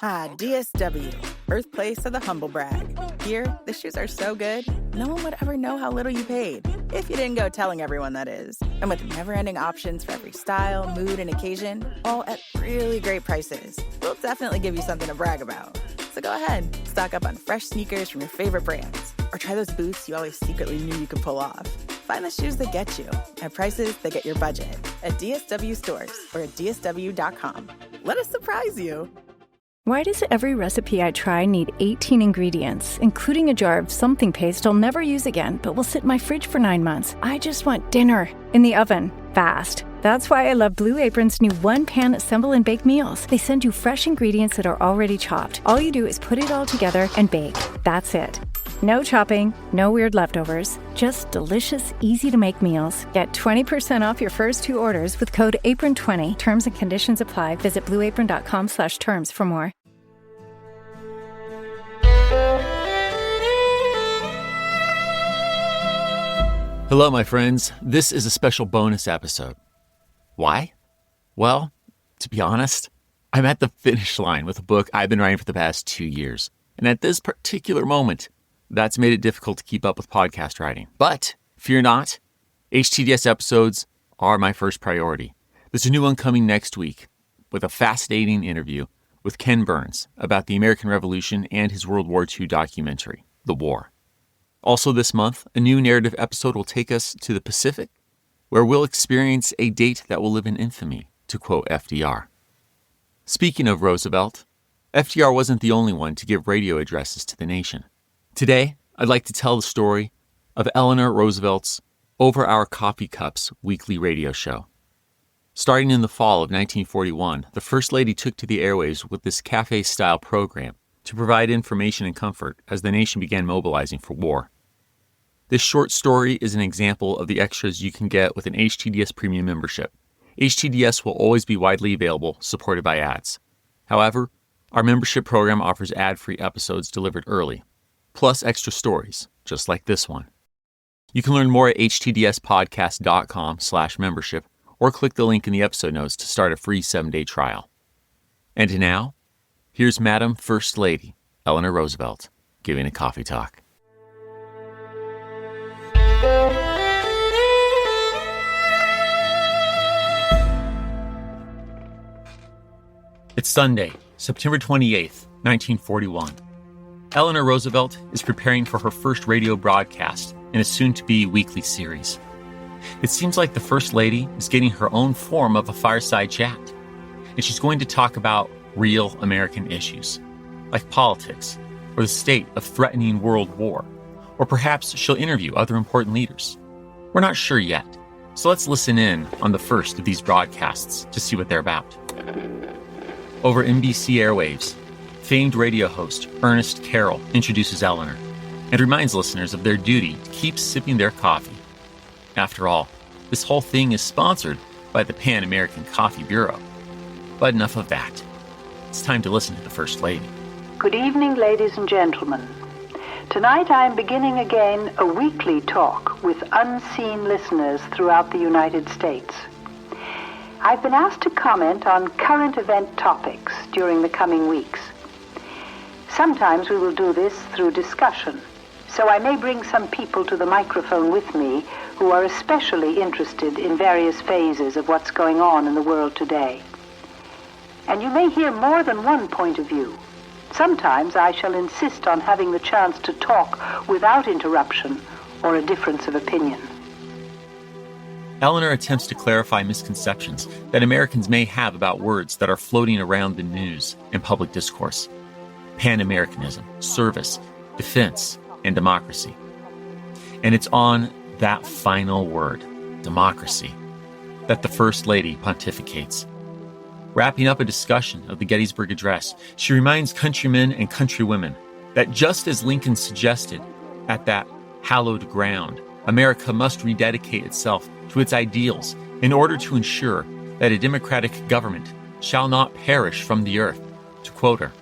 Ah, DSW, birthplace of the humble brag. Here, the shoes are so good, no one would ever know how little you paid. If you didn't go telling everyone, that is. And with never-ending options for every style, mood, and occasion, all at really great prices, we'll definitely give you something to brag about. So go ahead, stock up on fresh sneakers from your favorite brands, or try those boots you always secretly knew you could pull off. Find the shoes that get you at prices that get your budget at DSW stores or at DSW.com. Let us surprise you. Why does every recipe I try need 18 ingredients, including a jar of something paste I'll never use again, but will sit in my fridge for 9 months? I just want dinner in the oven, fast. That's why I love Blue Apron's new one-pan assemble and bake meals. They send you fresh ingredients that are already chopped. All you do is put it all together and bake. That's it. No chopping, no weird leftovers, just delicious, easy-to-make meals. Get 20% off your first 2 orders with code APRON20. Terms and conditions apply. Visit blueapron.com/terms for more. Hello, my friends. This is a special bonus episode. Why? Well, to be honest, I'm at the finish line with a book I've been writing for the past 2 years. And at this particular moment, that's made it difficult to keep up with podcast writing. But fear not, HTDS episodes are my first priority. There's a new one coming next week with a fascinating interview with Ken Burns about the American Revolution and his World War II documentary, The War. Also this month, a new narrative episode will take us to the Pacific, where we'll experience a date that will live in infamy, to quote FDR. Speaking of Roosevelt, FDR wasn't the only one to give radio addresses to the nation. Today, I'd like to tell the story of Eleanor Roosevelt's Over Our Coffee Cups weekly radio show. Starting in the fall of 1941, the First Lady took to the airwaves with this cafe-style program to provide information and comfort as the nation began mobilizing for war. This short story is an example of the extras you can get with an HTDS Premium membership. HTDS will always be widely available, supported by ads. However, our membership program offers ad-free episodes delivered early, plus extra stories, just like this one. You can learn more at htdspodcast.com/membership or click the link in the episode notes to start a free 7-day trial. And now, here's Madam First Lady, Eleanor Roosevelt, giving a coffee talk. It's Sunday, September 28th, 1941. Eleanor Roosevelt is preparing for her first radio broadcast in a soon-to-be weekly series. It seems like the First Lady is getting her own form of a fireside chat, and she's going to talk about real American issues, like politics, or the state of threatening world war, or perhaps she'll interview other important leaders. We're not sure yet, so let's listen in on the first of these broadcasts to see what they're about. Over NBC airwaves, famed radio host Ernest Carroll introduces Eleanor and reminds listeners of their duty to keep sipping their coffee. After all, this whole thing is sponsored by the Pan American Coffee Bureau. But enough of that. It's time to listen to the First Lady. Good evening, ladies and gentlemen. Tonight I am beginning again a weekly talk with unseen listeners throughout the United States. I've been asked to comment on current event topics during the coming weeks. Sometimes we will do this through discussion, so I may bring some people to the microphone with me who are especially interested in various phases of what's going on in the world today. And you may hear more than one point of view. Sometimes I shall insist on having the chance to talk without interruption or a difference of opinion. Eleanor attempts to clarify misconceptions that Americans may have about words that are floating around the news and public discourse. Pan-Americanism, service, defense, and democracy. And it's on that final word, democracy, that the First Lady pontificates. Wrapping up a discussion of the Gettysburg Address, she reminds countrymen and countrywomen that just as Lincoln suggested at that hallowed ground, America must rededicate itself to its ideals in order to ensure that a democratic government shall not perish from the earth, to quote her.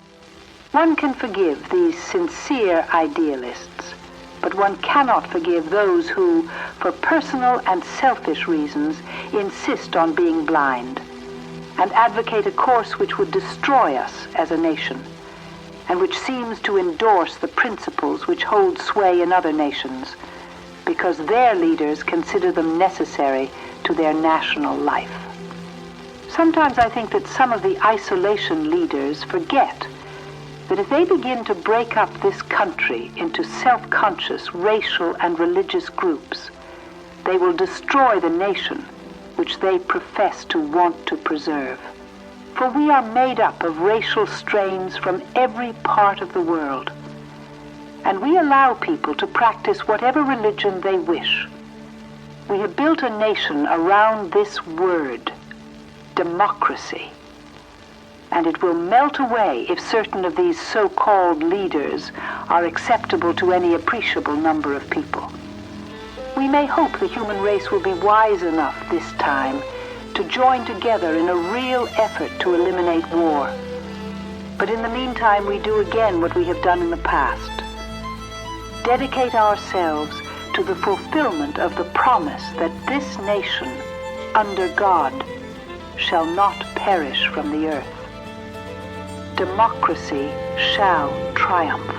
One can forgive these sincere idealists, but one cannot forgive those who, for personal and selfish reasons, insist on being blind. and advocate a course which would destroy us as a nation, and which seems to endorse the principles which hold sway in other nations, because their leaders consider them necessary to their national life. Sometimes I think that some of the isolation leaders forget that if they begin to break up this country into self-conscious racial and religious groups, they will destroy the nation which they profess to want to preserve. For we are made up of racial strains from every part of the world, and we allow people to practice whatever religion they wish. We have built a nation around this word, democracy, and it will melt away if certain of these so-called leaders are acceptable to any appreciable number of people. We may hope the human race will be wise enough this time to join together in a real effort to eliminate war. But in the meantime, we do again what we have done in the past. Dedicate ourselves to the fulfillment of the promise that this nation, under God, shall not perish from the earth. Democracy shall triumph.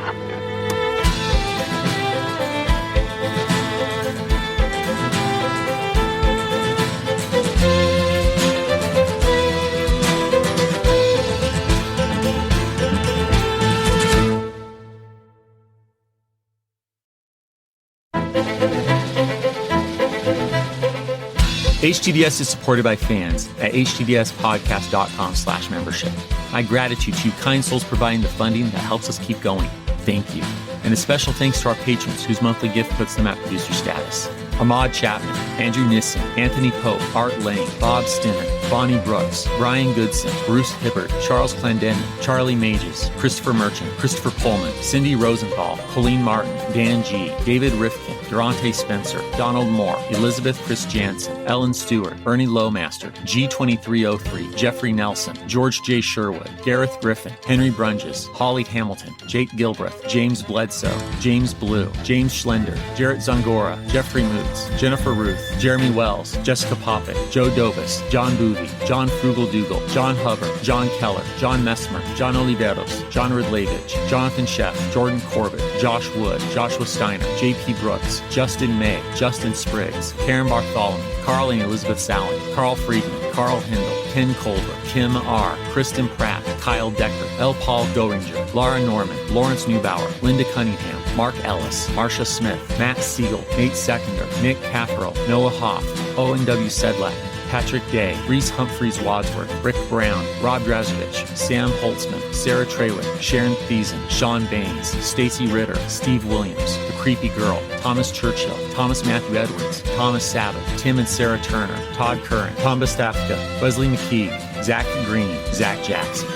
HTDS is supported by fans at htdspodcast.com/membership. My gratitude to you kind souls providing the funding that helps us keep going. Thank you. And a special thanks to our patrons whose monthly gift puts them at producer status. Ahmad Chapman, Andrew Nissen, Anthony Pope, Art Lane, Bob Stinner, Bonnie Brooks, Brian Goodson, Bruce Hibbert, Charles Clendenny, Charlie Mages, Christopher Merchant, Christopher Pullman, Cindy Rosenthal, Colleen Martin, Dan G., David Rifkin, Durante Spencer, Donald Moore, Elizabeth Chris Jansen, Ellen Stewart, Ernie Lowmaster, G2303, Jeffrey Nelson, George J. Sherwood, Gareth Griffin, Henry Brunges, Holly Hamilton, Jake Gilbreth, James Bledsoe, James Blue, James Schlender, Jarrett Zangora, Jeffrey Moots, Jennifer Ruth, Jeremy Wells, Jessica Poppet, Joe Dobus, John Boovy, John Frugal Dougal, John Hubbard, John Keller, John Messmer, John Oliveros, John Ridlevich, Jonathan Sheff, Jordan Corbett, Josh Wood, Joshua Steiner, J.P. Brooks, Justin May, Justin Spriggs, Karen Bartholomew, Carl and Elizabeth Sally, Carl Friedman, Carl Hindle, Ken Colbert, Kim R., Kristen Pratt, Kyle Decker, L. Paul Goringer, Laura Norman, Lawrence Neubauer, Linda Cunningham, Mark Ellis, Marcia Smith, Matt Siegel, Nate Seconder, Nick Caffero, Noah Hoff, Owen W. Sedlak, Patrick Day, Reese Humphreys Wadsworth, Rick Brown, Rob Drazovich, Sam Holtzman, Sarah Trawick, Sharon Thiessen, Sean Baines, Stacy Ritter, Steve Williams, The Creepy Girl, Thomas Churchill, Thomas Matthew Edwards, Thomas Sabbath, Tim and Sarah Turner, Todd Curran, Tom Bastafka, Wesley McKee, Zach Green, Zach Jackson.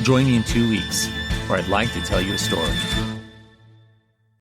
Join me in 2 weeks, where I'd like to tell you a story.